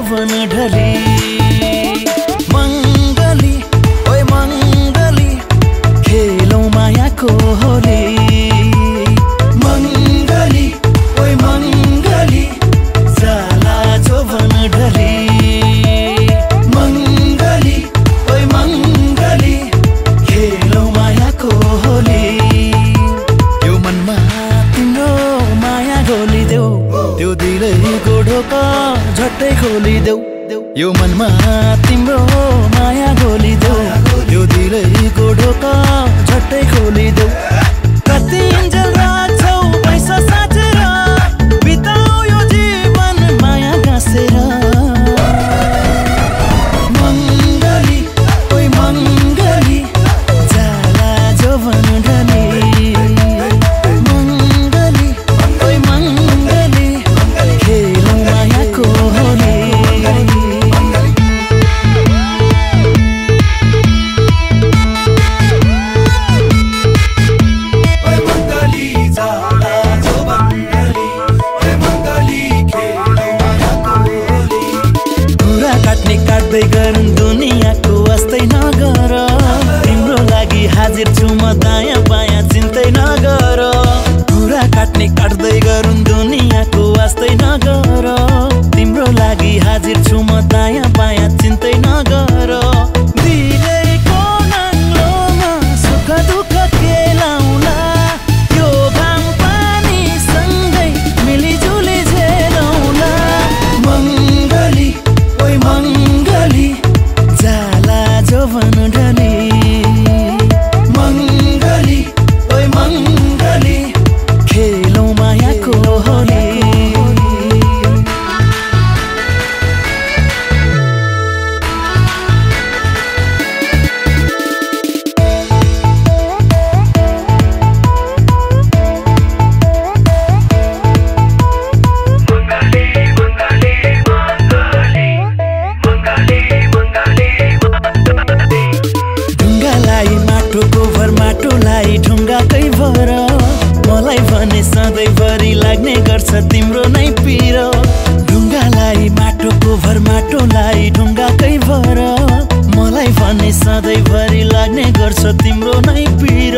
जोवन ढली मंगली ओए मंगली खेलौं मायाको होली मंगली ओए मंगली जाला जोवन ढली मंगली ओए मंगली खेलौं मायाको होली यो मनमा तिम्रो माया घोलिदेऊ त्यो दिलैको ढोका झट्टै खोलिदेऊ यो मनमा तिम्रो माया घोलिदेऊ त्यो दिलैको ढोका झट्टै खोलिदेऊ कति इन्जेल राख्छौ पैसा साचेर बिताऊ यो जीवन माया गाँसेर मंगली ओइ मंगली जाला जोवन ढली मंगली ओइ मंगली खेलौं मायाको होली काट्दै गरौँ दुनियाँको वास्तै नगर तिम्रो लागि हाजिर छु म दायाँ बायाँ चिन्तै नगर कुरा काट्दै गरौँ दुनियाँको वास्तै नगर तिम्रो लागि हाजिर छु म दायाँ बायाँ चिन्तै नगर दिलैको नाङ्लोमा सुख दुःख खेलाउला यो घाम पानी सँगै मिलिजुली झेलौला मंगली ओइ मंगली जाला जोवन ढली मंगली ओइ मंगली खेलौं मायाको होली माटोलाई ढुङ्गाकै भर मलाई भने सधैँभरि लाग्ने गर्छ तिम्रो नै पिर ढुङ्गालाई माटोको भर माटोलाई ढुङ्गाकै भर मलाई भने सधैँभरि लाग्ने गर्छ तिम्रो नै पिर